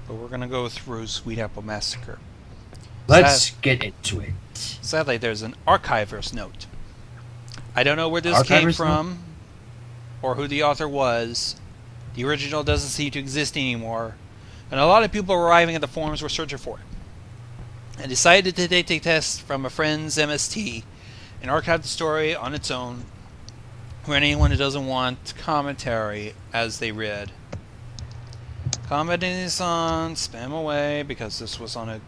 but we're gonna go through Sweet Apple Massacre. Let's get into it. Sadly, there's an archiver's note. I don't know where this came Archiver's from, or who the author was. The original doesn't seem to exist anymore, and a lot of people arriving at the forums were searching for it. I decided to take a test from a friend's MST and archive the story on its own for anyone who doesn't want commentary as they read. Commenting this on, spam away, because this was on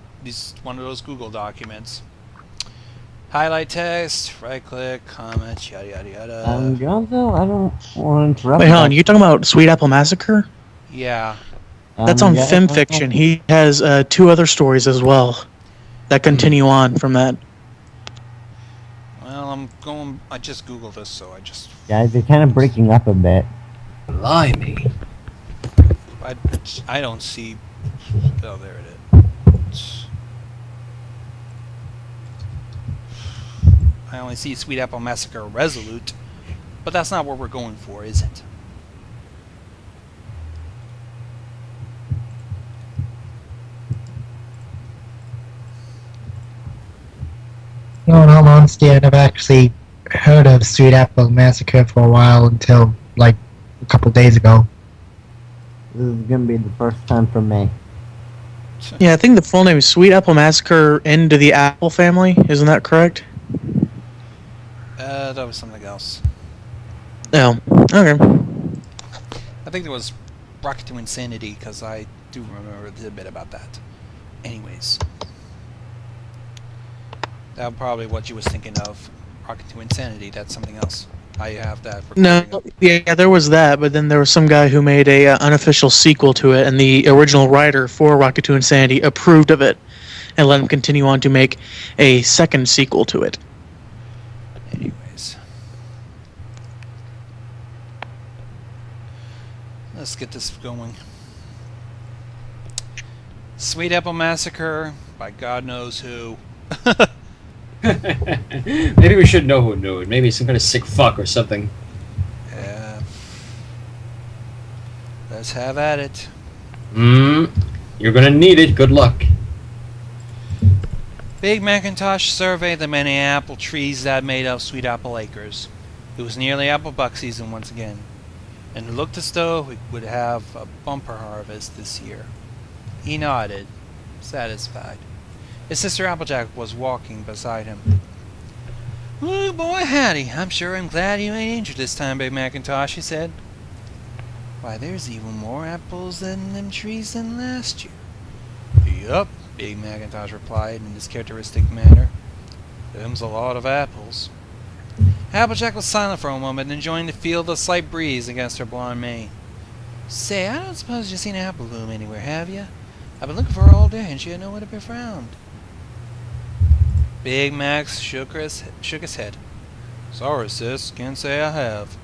one of those Google documents. Highlight text, right click, comment, yada yada yada. Gonzo, I don't want to interrupt. Wait, hold on. You're talking about Sweet Apple Massacre? Yeah. That's on FimFiction. He has 2 other stories as well that continue on from that. Well, I just Googled this, so I just... Guys, you're kind of breaking up a bit. Blimey. I don't see... Oh, there it is. I only see Sweet Apple Massacre Resolute, but that's not what we're going for, is it? No, in all honesty, I'd never actually heard of Sweet Apple Massacre for a while until, like, a couple days ago. This is going to be the first time for me. Yeah, I think the full name is Sweet Apple Massacre into the Apple family. Isn't that correct? That was something else. Oh, okay. I think there was Rocket to Insanity, because I do remember a bit about that. Anyways. That's probably what you was thinking of. Rocket to Insanity, that's something else. I have that. No, yeah, there was that, but then there was some guy who made a unofficial sequel to it, and the original writer for Rocket to Insanity approved of it, and let him continue on to make a second sequel to it. Anyways. Let's get this going. Sweet Apple Massacre by God knows who. Maybe we should know who knew it. Maybe some kind of sick fuck or something. Yeah. Let's have at it. You're gonna need it. Good luck. Big Macintosh surveyed the many apple trees that made up Sweet Apple Acres. It was nearly apple buck season once again, and it looked as though we would have a bumper harvest this year. He nodded, satisfied. His sister Applejack was walking beside him. "Oh boy, howdy. I'm sure I'm glad you ain't injured this time, Big Macintosh," he said. "Why, there's even more apples in them trees than last year." "Yup," Big Macintosh replied in his characteristic manner. "Them's a lot of apples." Applejack was silent for a moment, enjoying to feel the slight breeze against her blonde mane. "Say, I don't suppose you've seen an apple bloom anywhere, have you? I've been looking for her all day, and she had nowhere to be found." Big Max shook his head. "Sorry, sis, can't say I have."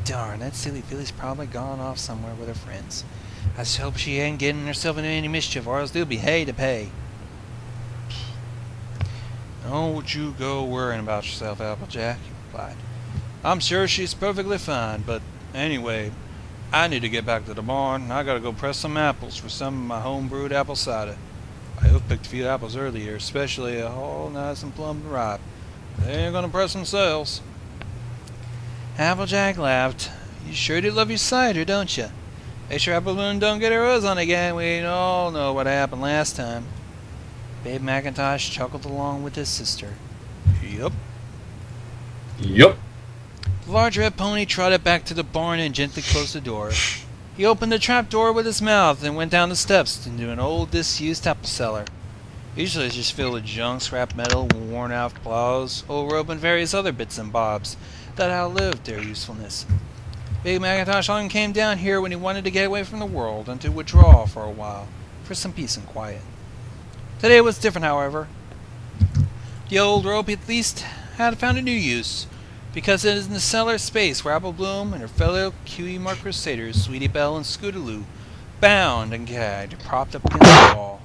Darn, that silly filly's probably gone off somewhere with her friends. I just hope she ain't getting herself into any mischief, or else there'll be hay to pay. "Don't you go worrying about yourself, Applejack," he replied. "I'm sure she's perfectly fine, but anyway, I need to get back to the barn, and I gotta go press some apples for some of my home-brewed apple cider. I picked a few apples earlier, especially all nice and plump and ripe. They ain't gonna press themselves." Applejack laughed. "You sure do love your cider, don't you? Make sure Apple Bloom don't get her hose on again. We all know what happened last time." Babe Macintosh chuckled along with his sister. "Yup." Yup. The large red pony trotted back to the barn and gently closed the door. He opened the trap door with his mouth and went down the steps into an old disused apple cellar. Usually it's just filled with junk, scrap metal, worn out plows, old rope, and various other bits and bobs that outlived their usefulness. Big Macintosh only came down here when he wanted to get away from the world and to withdraw for a while, for some peace and quiet. Today was different, however. The old rope at least had found a new use, because it is in the cellar space where Apple Bloom and her fellow Cutie Mark Crusaders, Sweetie Belle and Scootaloo, bound and gagged, propped up against the wall.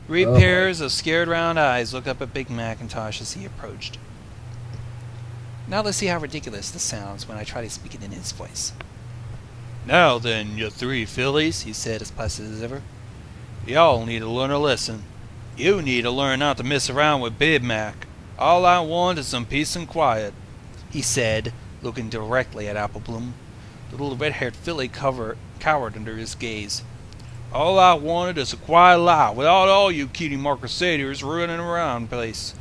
Three pairs of scared round eyes looked up at Big Macintosh as he approached. Now let's see how ridiculous this sounds when I try to speak it in his voice. "Now then, you three fillies," he said as placid as ever. Y'all need to learn a lesson. You need to learn not to mess around with Big Mac. All I want is some peace and quiet, he said, looking directly at Apple Bloom. The little red-haired filly cowered under his gaze. All I wanted is a quiet life without all you cutie marker satyrs running around the place,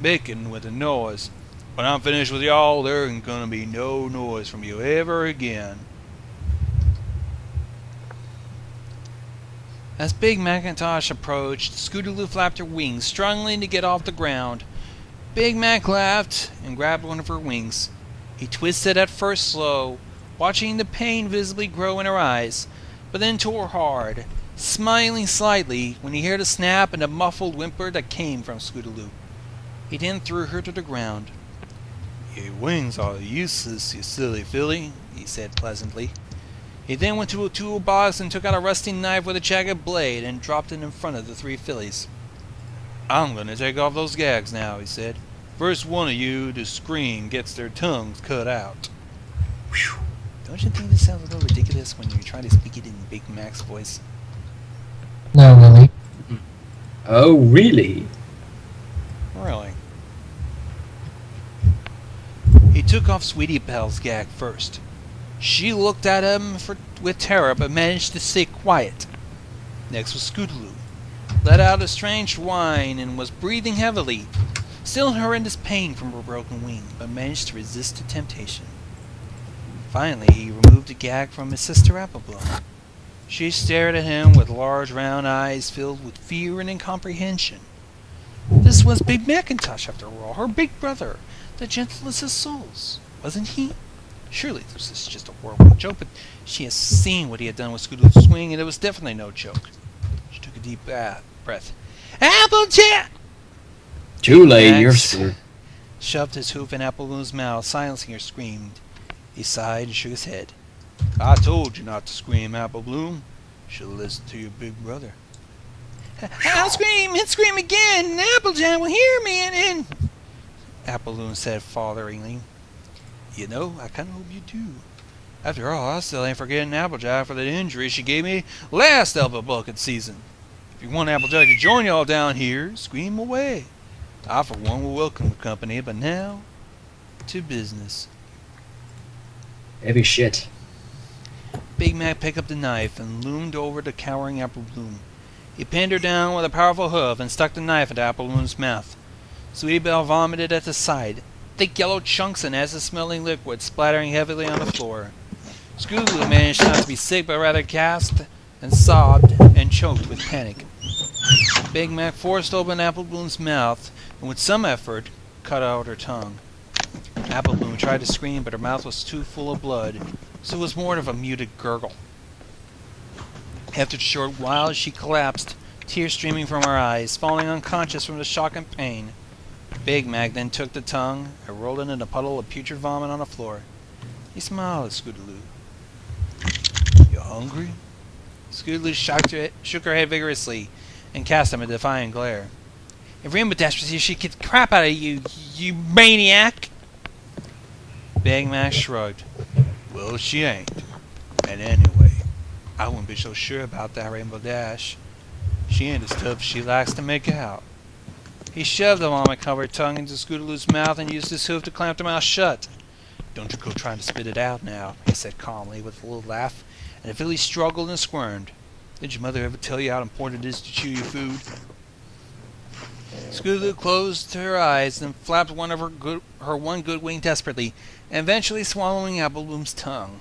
making with a noise. When I'm finished with y'all, there ain't gonna be no noise from you ever again. As Big Macintosh approached, Scootaloo flapped her wings, struggling to get off the ground. Big Mac laughed and grabbed one of her wings. He twisted at first slow, watching the pain visibly grow in her eyes, but then tore hard, smiling slightly when he heard a snap and a muffled whimper that came from Scootaloo. He then threw her to the ground. Your wings are useless, you silly filly, he said pleasantly. He then went to a toolbox and took out a rusty knife with a jagged blade and dropped it in front of the three fillies. I'm going to take off those gags now, he said. First one of you to scream gets their tongues cut out. Whew. Don't you think this sounds a little ridiculous when you try to speak it in Big Mac's voice? No, really. Oh, really? Really? He took off Sweetie Belle's gag first. She looked at him with terror, but managed to stay quiet. Next was Scootaloo. Let out a strange whine and was breathing heavily, still in horrendous pain from her broken wing, but managed to resist the temptation. Finally, he removed the gag from his sister Applebloom. She stared at him with large round eyes filled with fear and incomprehension. This was Big Macintosh, after all, her big brother, the gentlest of souls, wasn't he? Surely this is just a horrible joke, but she has seen what he had done with Scootaloo's swing, and it was definitely no joke. She took a deep breath. Applejack! Too late, Max you're screwed. Shoved his hoof in Applebloo's mouth, silencing her scream. He sighed and shook his head. I told you not to scream, Applebloom. Should have listened to your big brother. I'll scream and scream again, and Applejack will hear me, and... Applebloom said falteringly. You know, I kind of hope you do. After all, I still ain't forgetting Applejack for the injury she gave me last Elva Bucket season. If you want Applejack to join y'all down here, scream away. I, for one, will welcome the company, but now, to business. Heavy shit. Big Mac picked up the knife and loomed over the cowering Applebloom. He pinned her down with a powerful hoof and stuck the knife into Applebloom's mouth. Sweetie Belle vomited at the sight, thick yellow chunks and acid-smelling liquid splattering heavily on the floor. Scootaloo managed not to be sick, but rather gasped and sobbed and choked with panic. Big Mac forced open Applebloom's mouth and with some effort cut out her tongue. Applebloom tried to scream, but her mouth was too full of blood, so it was more of a muted gurgle. After a short while, she collapsed, tears streaming from her eyes, falling unconscious from the shock and pain. Big Mac then took the tongue and rolled it in a puddle of putrid vomit on the floor. He smiled at Scootaloo. You hungry? Scootaloo shook her head vigorously and cast him a defiant glare. If Rainbow Dash was here, she'd kick the crap out of you, you maniac! Big Mac shrugged. Well, she ain't. And anyway, I wouldn't be so sure about that Rainbow Dash. She ain't as tough as she likes to make out. He shoved the vomit-covered tongue into Scootaloo's mouth and used his hoof to clamp the mouth shut. Don't you go trying to spit it out now, he said calmly with a little laugh, and the filly struggled and squirmed. Did your mother ever tell you how important it is to chew your food? Scootaloo closed her eyes and flapped one of her one good wing desperately, eventually swallowing Applebloom's tongue.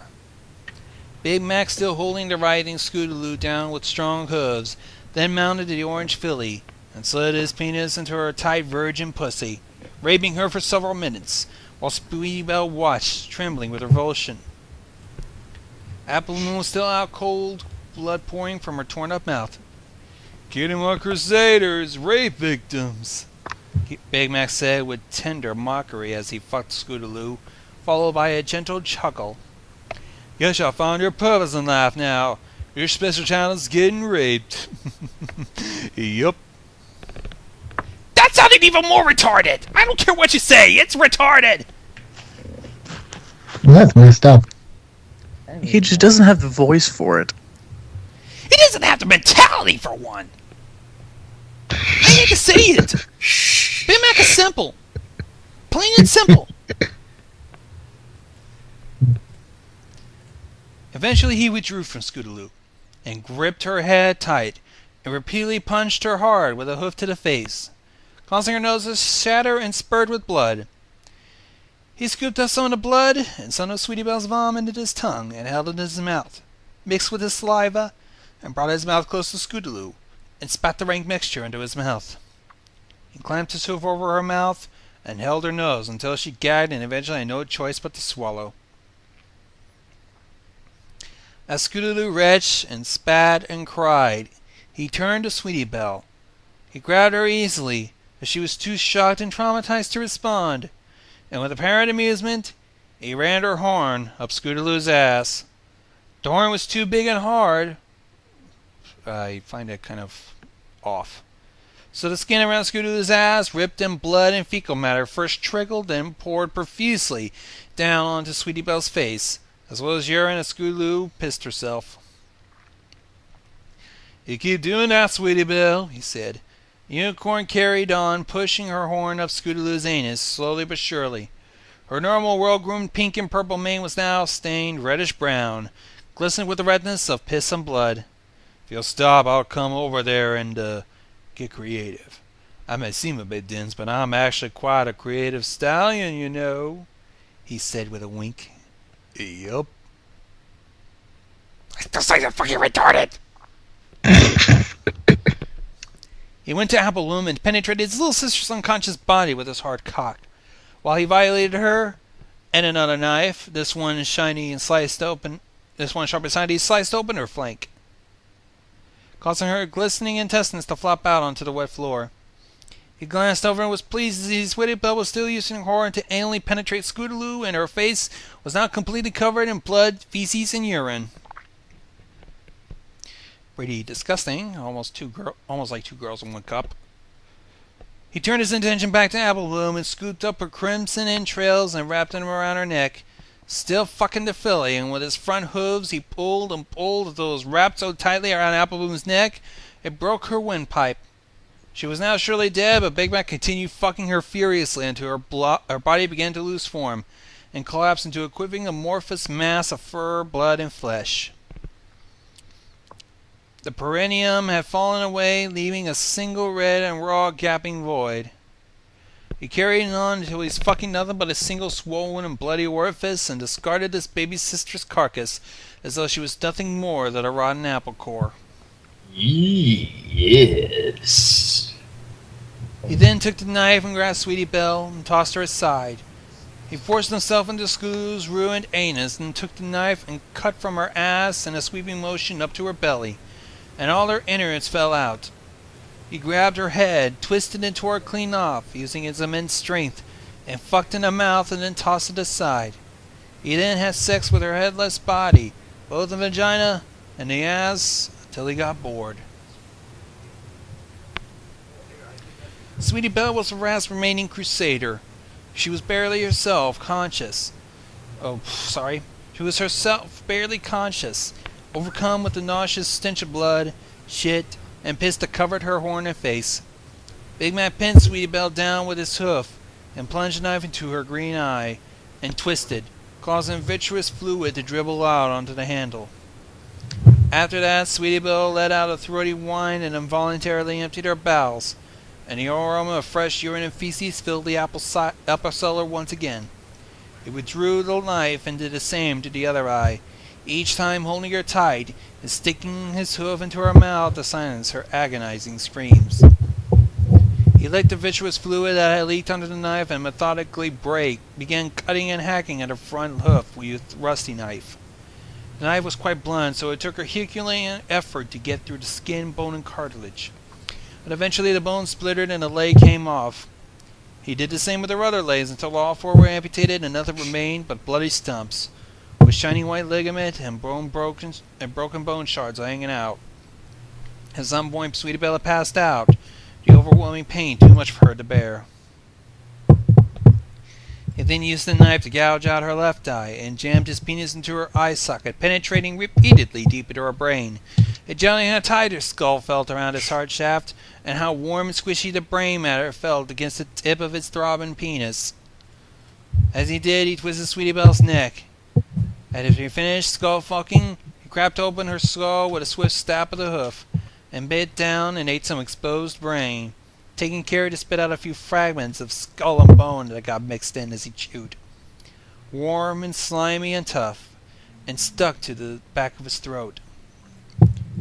Big Mac, still holding the writhing Scootaloo down with strong hooves, then mounted the orange filly and slid his penis into her tight virgin pussy, raping her for several minutes, while Sweetie Belle watched, trembling with revulsion. Applebloom was still out cold, blood pouring from her torn-up mouth. Get him, our crusaders, rape victims, Big Mac said with tender mockery as he fucked Scootaloo, followed by a gentle chuckle. Guess y'all found your purpose in life now. Your special channel's getting raped. Yup. That sounded even more retarded! I don't care what you say, it's retarded! Well, that's messed up. He just doesn't have the voice for it. He doesn't have the mentality reality for one. I need to say it. Big Mac is simple. Plain and simple. Eventually he withdrew from Scootaloo and gripped her head tight and repeatedly punched her hard with a hoof to the face, causing her nose to shatter and spurt with blood. He scooped up some of the blood and some of Sweetie Belle's vomit into his tongue and held it in his mouth, mixed with his saliva, and brought his mouth close to Scootaloo and spat the rank mixture into his mouth. He clamped his hoof over her mouth and held her nose until she gagged and eventually had no choice but to swallow. As Scootaloo retched and spat and cried, he turned to Sweetie Belle. He grabbed her easily, but she was too shocked and traumatized to respond, and with apparent amusement, he ran her horn up Scootaloo's ass. The horn was too big and hard. I find it kind of off. So the skin around Scootaloo's ass, ripped and blood and fecal matter first trickled, then poured profusely down onto Sweetie Belle's face, as well as urine as Scootaloo pissed herself. "You keep doing that, Sweetie Belle," he said. The unicorn carried on, pushing her horn up Scootaloo's anus, slowly but surely. Her normal, well-groomed pink and purple mane was now stained reddish-brown, glistening with the redness of piss and blood. "If you'll stop, I'll come over there and, get creative. I may seem a bit dense, but I'm actually quite a creative stallion, you know," he said with a wink. "Yup." "I still say you're fucking retarded!" He went to Apple Bloom and penetrated his little sister's unconscious body with his hard cock, while he violated her, and another knife, this one shiny and sliced open, this one sharp and shiny, sliced open her flank, causing her glistening intestines to flop out onto the wet floor. He glanced over and was pleased to see Sweetie Belle was still using her horn to anally penetrate Scootaloo, and her face was now completely covered in blood, feces, and urine. Pretty disgusting, almost like two girls in one cup. He turned his attention back to Apple Bloom and scooped up her crimson entrails and wrapped them around her neck, still fucking the filly, and with his front hooves he pulled and pulled until it was wrapped so tightly around Apple Bloom's neck it broke her windpipe. She was now surely dead, but Big Mac continued fucking her furiously until her body began to lose form and collapse into a quivering amorphous mass of fur, blood, and flesh. The perineum had fallen away, leaving a single red and raw gaping void. He carried on until he's fucking nothing but a single swollen and bloody orifice, and discarded his baby sister's carcass as though she was nothing more than a rotten apple core. Yes. He then took the knife and grabbed Sweetie Belle and tossed her aside. He forced himself into Scootaloo's ruined anus and took the knife and cut from her ass in a sweeping motion up to her belly, and all her innards fell out. He grabbed her head, twisted and tore it clean off, using his immense strength, and fucked in her mouth and then tossed it aside. He then had sex with her headless body, both the vagina and the ass, until he got bored. Sweetie Belle was the last remaining crusader. She was barely herself conscious. She was herself barely conscious, overcome with the nauseous stench of blood, shit, and piss that covered her horn and face. Big Mac pinned Sweetie Belle down with his hoof and plunged the knife into her green eye and twisted, causing vitreous fluid to dribble out onto the handle. After that, Sweetie Belle let out a throaty whine and involuntarily emptied her bowels, and the aroma of fresh urine and feces filled the upper cellar once again. He withdrew the knife and did the same to the other eye, each time holding her tight and sticking his hoof into her mouth to silence her agonizing screams. He licked the vitreous fluid that had leaked under the knife and methodically began cutting and hacking at her front hoof with a rusty knife. The knife was quite blunt, so it took a Herculean effort to get through the skin, bone, and cartilage. But eventually the bone splittered and the leg came off. He did the same with her other legs until all four were amputated and nothing remained but bloody stumps, with shiny white ligament and broken bone shards hanging out. At some point, Sweetie Belle had passed out, the overwhelming pain too much for her to bear. He then used the knife to gouge out her left eye and jammed his penis into her eye socket, penetrating repeatedly deep into her brain, A jelly how tight her skull felt around his heart shaft, and how warm and squishy the brain matter felt against the tip of his throbbing penis. As he did, he twisted Sweetie Belle's neck. And as he finished skull fucking, he cracked open her skull with a swift stab of the hoof, and bit down and ate some exposed brain, taking care to spit out a few fragments of skull and bone that got mixed in as he chewed. Warm and slimy and tough, and stuck to the back of his throat.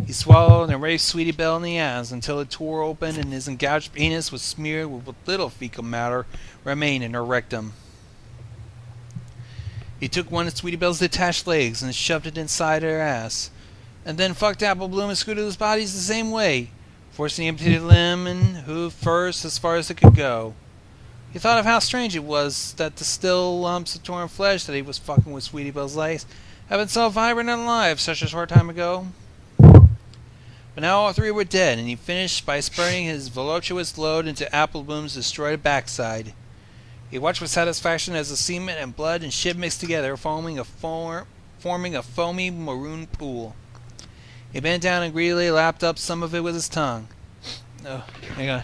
He swallowed and raped Sweetie Belle in the ass until it tore open and his engorged penis was smeared with what little fecal matter remained in her rectum. He took one of Sweetie Belle's detached legs and shoved it inside her ass, and then fucked Apple Bloom and Scooter's bodies the same way, forcing him to the limb and hoof first as far as it could go. He thought of how strange it was that the still lumps of torn flesh that he was fucking with Sweetie Belle's legs had been so vibrant and alive such a short time ago. But now all three were dead, and he finished by spurting his voluptuous load into Apple Bloom's destroyed backside. He watched with satisfaction as the semen and blood and shit mixed together, forming a foamy maroon pool. He bent down and greedily lapped up some of it with his tongue. Oh, hang on.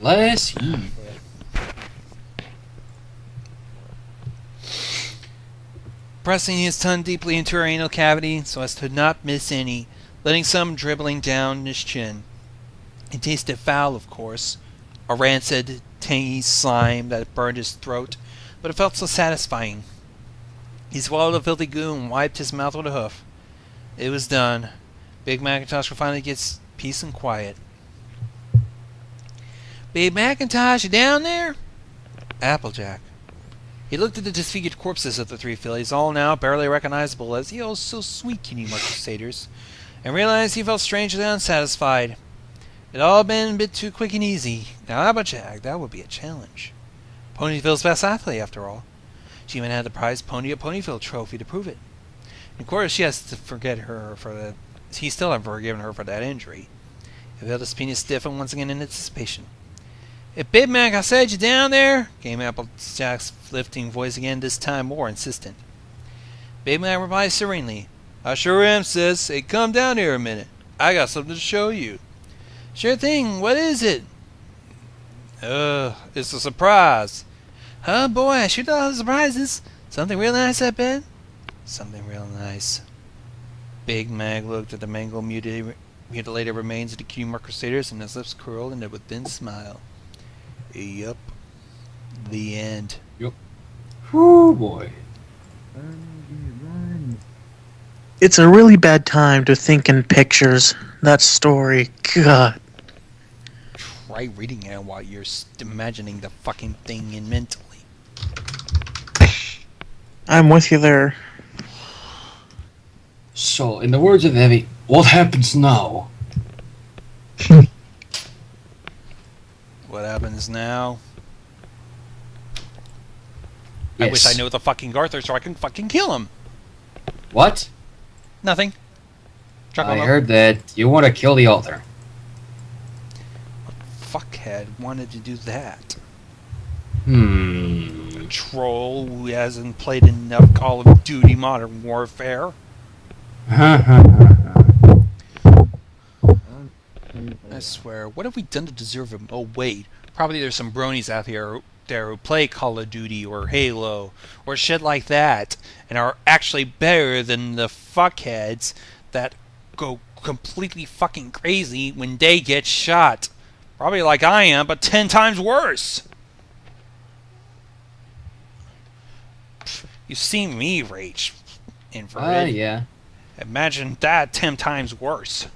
Bless you. Pressing his tongue deeply into her anal cavity so as to not miss any, letting some dribbling down his chin. It tasted foul, of course, a rancid, tangy slime that burned his throat, but it felt so satisfying. He swallowed the filthy goo and wiped his mouth with a hoof. It was done. Big Macintosh could finally get peace and quiet. Big Macintosh, you down there? Applejack. He looked at the disfigured corpses of the three fillies, all now barely recognizable as "Oh, so sweet, cutie mark crusaders," and realized he felt strangely unsatisfied. It had all been a bit too quick and easy. Now Applejack, that would be a challenge. Ponyville's best athlete, after all. She even had the prize Pony of Ponyville trophy to prove it. And of course, she has to forget her for that. He still hadn't forgiven her for that injury. It felt his penis stiffen once again in anticipation. "Hey, Big Mac, I said you down there?" came Applejack's lifting voice again, this time more insistent. Big Mac replied serenely, "I sure am, sis. Hey, come down here a minute. I got something to show you." "Sure thing. What is it?" It's a surprise." "Oh boy, I sure love surprises. Something real nice, I bet." "Something real nice." Big Mag looked at the mangled, mutilated remains of the cutie mark crusaders, and his lips curled into a thin smile. Yup. The end. Yup. Whoo, boy. It's a really bad time to think in pictures. That story, God. Try reading it while you're imagining the fucking thing in mentally. I'm with you there. So, in the words of Evie, what happens now? What happens now? I Yes. wish I knew the fucking Arthur so I can fucking kill him. What? Nothing. I heard that you want to kill the author. Fuckhead wanted to do that. Hmm. Troll who hasn't played enough Call of Duty Modern Warfare. I swear, what have we done to deserve him? Oh wait, probably there's some bronies out there who play Call of Duty or Halo or shit like that and are actually better than the fuckheads that go completely fucking crazy when they get shot. Probably like I am, but 10 times worse. You've seen me rage, Inverted. Yeah. Imagine that 10 times worse.